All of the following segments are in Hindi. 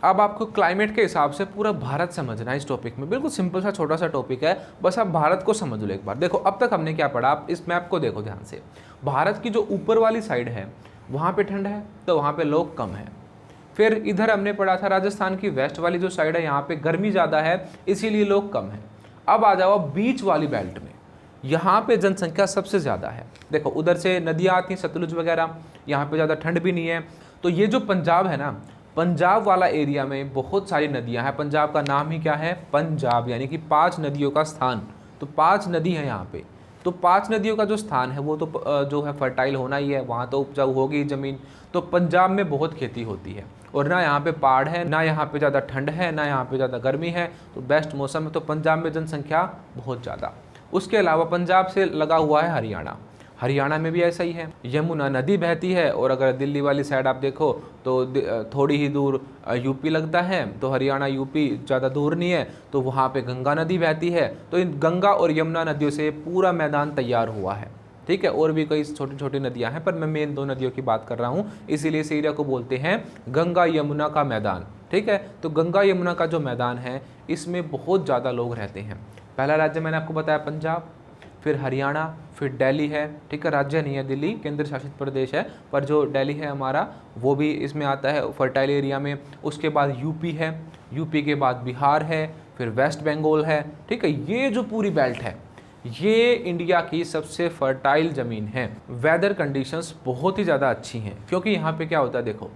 अब आपको क्लाइमेट के हिसाब से पूरा भारत समझना है इस टॉपिक में। बिल्कुल सिंपल सा छोटा सा टॉपिक है, बस आप भारत को समझ लो एक बार। देखो अब तक हमने क्या पढ़ा, आप इस मैप को देखो ध्यान से। भारत की जो ऊपर वाली साइड है वहाँ पे ठंड है, तो वहाँ पे लोग कम है। फिर इधर हमने पढ़ा था राजस्थान की वेस्ट वाली जो साइड है, यहाँ पे गर्मी ज़्यादा है, इसीलिए लोग कम हैं। अब आ जाओ बीच वाली बेल्ट में, यहाँ पे जनसंख्या सबसे ज़्यादा है। देखो उधर से नदियाँ आती हैं, सतलुज वगैरह, यहाँ पे ज़्यादा ठंड भी नहीं है। तो ये जो पंजाब है ना, पंजाब वाला एरिया में बहुत सारी नदियाँ हैं। पंजाब का नाम ही क्या है, पंजाब, यानी कि 5 नदियों का स्थान। तो 5 नदी है यहाँ पे, तो 5 नदियों का जो स्थान है वो तो जो है फर्टाइल होना ही है, वहाँ तो उपजाऊ होगी ज़मीन। तो पंजाब में बहुत खेती होती है, और ना यहाँ पे पहाड़ है, ना यहाँ पे ज़्यादा ठंड है, ना यहाँ पे ज़्यादा गर्मी है, तो बेस्ट मौसम है। तो पंजाब में जनसंख्या बहुत ज़्यादा। उसके अलावा पंजाब से लगा हुआ है हरियाणा, हरियाणा में भी ऐसा ही है, यमुना नदी बहती है। और अगर दिल्ली वाली साइड आप देखो तो थोड़ी ही दूर यूपी लगता है, तो हरियाणा यूपी ज़्यादा दूर नहीं है, तो वहाँ पे गंगा नदी बहती है। तो इन गंगा और यमुना नदियों से पूरा मैदान तैयार हुआ है, ठीक है। और भी कई छोटी छोटी नदियाँ हैं, पर मैं मेन 2 नदियों की बात कर रहा हूँ, इसीलिए इस एरिया को बोलते हैं गंगा यमुना का मैदान, ठीक है। तो गंगा यमुना का जो मैदान है इसमें बहुत ज़्यादा लोग रहते हैं। पहला राज्य मैंने आपको बताया पंजाब, फिर हरियाणा, फिर दिल्ली है, ठीक है। राज्य नहीं है दिल्ली, केंद्र शासित प्रदेश है, पर जो दिल्ली है हमारा वो भी इसमें आता है फर्टाइल एरिया में। उसके बाद यूपी है, यूपी के बाद बिहार है, फिर वेस्ट बंगाल है, ठीक है। ये जो पूरी बेल्ट है ये इंडिया की सबसे फर्टाइल ज़मीन है। वेदर कंडीशंस बहुत ही ज़्यादा अच्छी हैं, क्योंकि यहाँ पे क्या होता है, देखो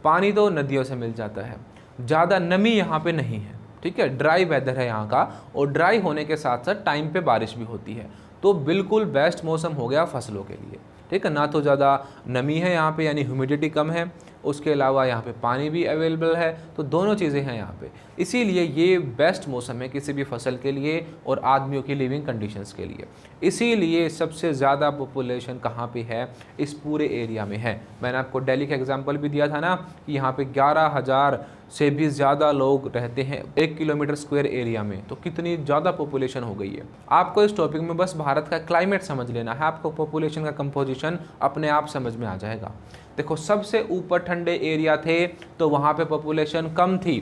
पानी तो नदियों से मिल जाता है, ज़्यादा नमी यहाँ पे नहीं है, ठीक है। ड्राई वेदर है यहाँ का, और ड्राई होने के साथ साथ टाइम पे बारिश भी होती है। तो बिल्कुल बेस्ट मौसम हो गया फसलों के लिए, ठीक है। ना तो ज़्यादा नमी है यहाँ पे, यानी ह्यूमिडिटी कम है, उसके अलावा यहाँ पे पानी भी अवेलेबल है, तो दोनों चीज़ें हैं यहाँ पे। इसीलिए ये बेस्ट मौसम है किसी भी फसल के लिए और आदमियों की लिविंग कंडीशंस के लिए। इसीलिए सबसे ज़्यादा पॉपुलेशन कहाँ पे है, इस पूरे एरिया में है। मैंने आपको दिल्ली का एग्जांपल भी दिया था ना, कि यहाँ पे 11,000 से भी ज़्यादा लोग रहते हैं 1 किलोमीटर स्क्वायर एरिया में। तो कितनी ज़्यादा पॉपुलेशन हो गई है। आपको इस टॉपिक में बस भारत का क्लाइमेट समझ लेना है, आपको पॉपुलेशन का कंपोजिशन अपने आप समझ में आ जाएगा। देखो सबसे ऊपर ठंडे एरिया थे तो वहाँ पे पॉपुलेशन कम थी।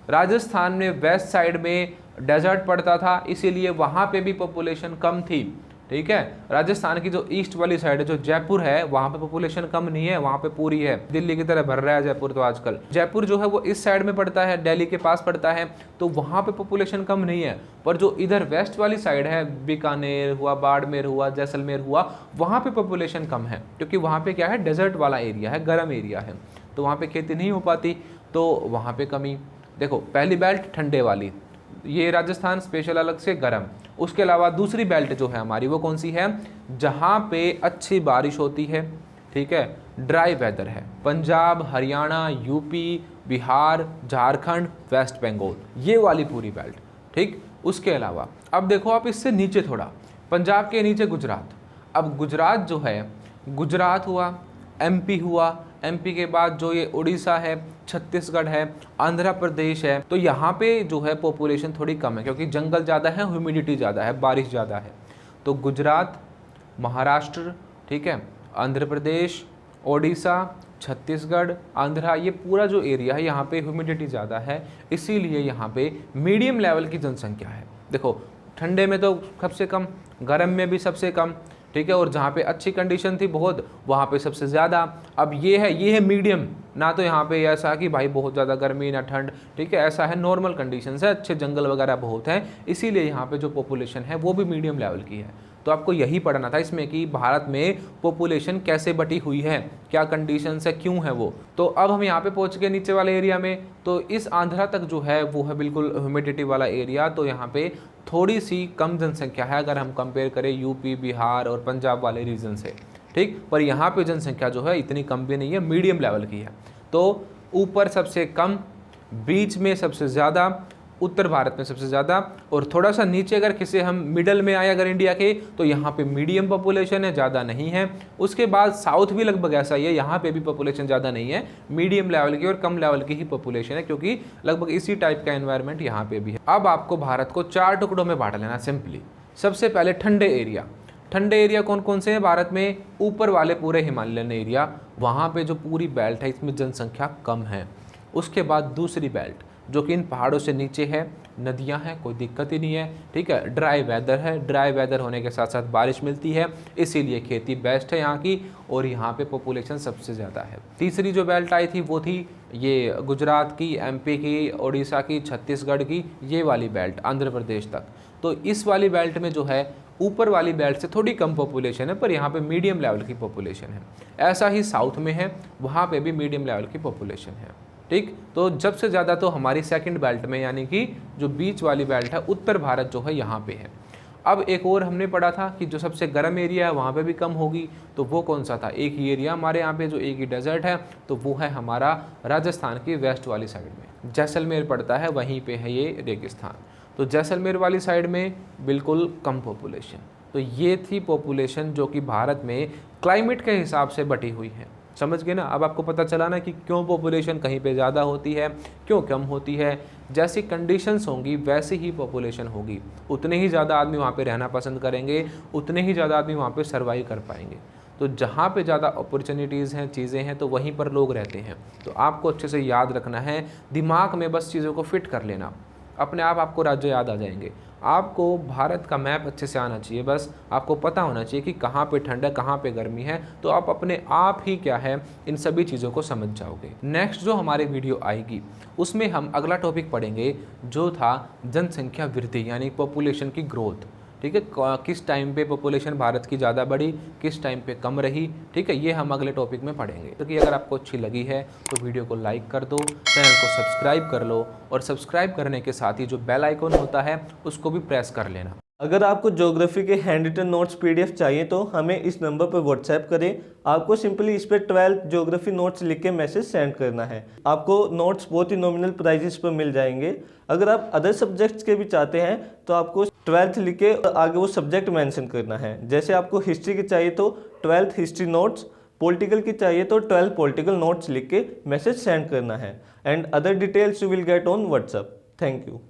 राजस्थान में वेस्ट साइड में डेजर्ट पड़ता था, इसीलिए वहाँ पे भी पॉपुलेशन कम थी, ठीक है। राजस्थान की जो ईस्ट वाली साइड है, जो जयपुर है, वहाँ पे पॉपुलेशन कम नहीं है, वहाँ पे पूरी है। दिल्ली की तरह भर रहा है जयपुर तो आजकल। जयपुर जो है वो इस साइड में पड़ता है, दिल्ली के पास पड़ता है, तो वहाँ पे पॉपुलेशन कम नहीं है। पर जो इधर वेस्ट वाली साइड है, बीकानेर हुआ, बाड़मेर हुआ, जैसलमेर हुआ, वहाँ पे पॉपुलेशन कम है, क्योंकि वहाँ पे क्या है, डेजर्ट वाला एरिया है, गर्म एरिया है, तो वहाँ पे खेती नहीं हो पाती, तो वहाँ पे कमी। देखो पहली बेल्ट ठंडे वाली, ये राजस्थान स्पेशल अलग से गर्म। उसके अलावा दूसरी बेल्ट जो है हमारी वो कौन सी है, जहाँ पे अच्छी बारिश होती है, ठीक है, ड्राई वेदर है, पंजाब, हरियाणा, यूपी, बिहार, झारखंड, वेस्ट बंगाल, ये वाली पूरी बेल्ट, ठीक। उसके अलावा अब देखो आप इससे नीचे थोड़ा, पंजाब के नीचे गुजरात। अब गुजरात जो है, गुजरात हुआ, एमपी हुआ, एमपी के बाद जो ये उड़ीसा है, छत्तीसगढ़ है, आंध्र प्रदेश है, तो यहाँ पे जो है पॉपुलेशन थोड़ी कम है, क्योंकि जंगल ज़्यादा है, ह्यूमिडिटी ज़्यादा है, बारिश ज़्यादा है। तो गुजरात, महाराष्ट्र, ठीक है, आंध्र प्रदेश, ओडिशा, छत्तीसगढ़, आंध्रा, ये पूरा जो एरिया है यहाँ पे ह्यूमिडिटी ज़्यादा है, इसीलिए यहाँ पे मीडियम लेवल की जनसंख्या है। देखो ठंडे में तो सबसे कम, गर्म में भी सबसे कम, ठीक है। और जहाँ पे अच्छी कंडीशन थी बहुत, वहाँ पे सबसे ज़्यादा। अब ये है मीडियम, ना तो यहाँ पे ऐसा कि भाई बहुत ज़्यादा गर्मी ना ठंड, ठीक है, ऐसा है नॉर्मल कंडीशंस है, अच्छे जंगल वगैरह बहुत हैं, इसीलिए यहाँ पे जो पॉपुलेशन है वो भी मीडियम लेवल की है। तो आपको यही पढ़ना था इसमें कि भारत में पॉपुलेशन कैसे बटी हुई है, क्या कंडीशंस है, क्यों है वो। तो अब हम यहाँ पे पहुँच गए नीचे वाले एरिया में, तो इस आंध्रा तक जो है वो है बिल्कुल ह्यूमिडिटी वाला एरिया, तो यहाँ पे थोड़ी सी कम जनसंख्या है अगर हम कंपेयर करें यूपी, बिहार और पंजाब वाले रीजन से, ठीक। पर यहाँ पे जनसंख्या जो है इतनी कम भी नहीं है, मीडियम लेवल की है। तो ऊपर सबसे कम, बीच में सबसे ज़्यादा, उत्तर भारत में सबसे ज़्यादा, और थोड़ा सा नीचे अगर किसी हम मिडल में आए अगर इंडिया के, तो यहाँ पे मीडियम पॉपुलेशन है, ज़्यादा नहीं है। उसके बाद साउथ भी लगभग ऐसा ही है, यहाँ पे भी पॉपुलेशन ज़्यादा नहीं है, मीडियम लेवल की और कम लेवल की ही पॉपुलेशन है, क्योंकि लगभग इसी टाइप का एनवायरनमेंट यहाँ पे भी है। अब आपको भारत को 4 टुकड़ों में बांट लेना सिंपली। सबसे पहले ठंडे एरिया। ठंडे एरिया कौन कौन से हैं भारत में, ऊपर वाले पूरे हिमालयन एरिया, वहाँ पे जो पूरी बेल्ट है इसमें जनसंख्या कम है। उसके बाद दूसरी बेल्ट जो कि इन पहाड़ों से नीचे है, नदियां हैं, कोई दिक्कत ही नहीं है, ठीक है। ड्राई वेदर है, ड्राई वेदर होने के साथ साथ बारिश मिलती है, इसीलिए खेती बेस्ट है यहाँ की, और यहाँ पे पॉपुलेशन सबसे ज़्यादा है। तीसरी जो बेल्ट आई थी वो थी ये गुजरात की, एमपी की, उड़ीसा की, छत्तीसगढ़ की, ये वाली बेल्ट आंध्र प्रदेश तक। तो इस वाली बेल्ट में जो है ऊपर वाली बेल्ट से थोड़ी कम पॉपुलेशन है, पर यहाँ पे मीडियम लेवल की पॉपुलेशन है। ऐसा ही साउथ में है, वहाँ पे भी मीडियम लेवल की पॉपुलेशन है, ठीक। तो जब से ज़्यादा तो हमारी सेकंड बेल्ट में, यानी कि जो बीच वाली बेल्ट है, उत्तर भारत जो है यहाँ पे है। अब एक और हमने पढ़ा था कि जो सबसे गर्म एरिया है वहाँ पे भी कम होगी, तो वो कौन सा था? एक ही एरिया हमारे यहाँ पे जो एक ही डेजर्ट है, तो वो है हमारा राजस्थान की वेस्ट वाली साइड में, जैसलमेर पड़ता है, वहीं पे है ये रेगिस्तान। तो जैसलमेर वाली साइड में बिल्कुल कम पॉपुलेशन। तो ये थी पॉपुलेशन जो कि भारत में क्लाइमेट के हिसाब से बटी हुई है। समझ गए ना? अब आपको पता चला ना कि क्यों पॉपुलेशन कहीं पे ज़्यादा होती है, क्यों कम होती है। जैसी कंडीशंस होंगी वैसी ही पॉपुलेशन होगी, उतने ही ज़्यादा आदमी वहाँ पे रहना पसंद करेंगे, उतने ही ज़्यादा आदमी वहाँ पे सर्वाइव कर पाएंगे। तो जहाँ पे ज़्यादा अपॉर्चुनिटीज़ हैं, चीज़ें हैं, तो वहीं पर लोग रहते हैं। तो आपको अच्छे से याद रखना है, दिमाग में बस चीज़ों को फिट कर लेना, अपने आप आपको राज्य याद आ जाएंगे। आपको भारत का मैप अच्छे से आना चाहिए, बस आपको पता होना चाहिए कि कहाँ पे ठंड है, कहाँ पे गर्मी है, तो आप अपने आप ही क्या है इन सभी चीज़ों को समझ जाओगे। नेक्स्ट जो हमारी वीडियो आएगी उसमें हम अगला टॉपिक पढ़ेंगे जो था जनसंख्या वृद्धि, यानी पॉपुलेशन की ग्रोथ, ठीक है। किस टाइम पे पॉपुलेशन भारत की ज़्यादा बढ़ी, किस टाइम पे कम रही, ठीक है। ये हम अगले टॉपिक में पढ़ेंगे। तो कि अगर आपको अच्छी लगी है तो वीडियो को लाइक कर दो, चैनल को सब्सक्राइब कर लो, और सब्सक्राइब करने के साथ ही जो बेल आइकॉन होता है उसको भी प्रेस कर लेना। अगर आपको ज्योग्राफी के हैंड रिटन नोट्स पीडीएफ चाहिए तो हमें इस नंबर पर व्हाट्सएप करें। आपको सिंपली इस पर 12th ज्योग्राफी नोट्स लिख के मैसेज सेंड करना है। आपको नोट्स बहुत ही नॉमिनल प्राइजेस पर मिल जाएंगे। अगर आप अदर सब्जेक्ट्स के भी चाहते हैं तो आपको 12th लिख के आगे वो सब्जेक्ट मेंशन करना है। जैसे आपको हिस्ट्री की चाहिए तो 12th हिस्ट्री नोट्स, पॉलिटिकल की चाहिए तो 12 पॉलिटिकल नोट्स लिख के मैसेज सेंड करना है। And other details you will get on WhatsApp. Thank you.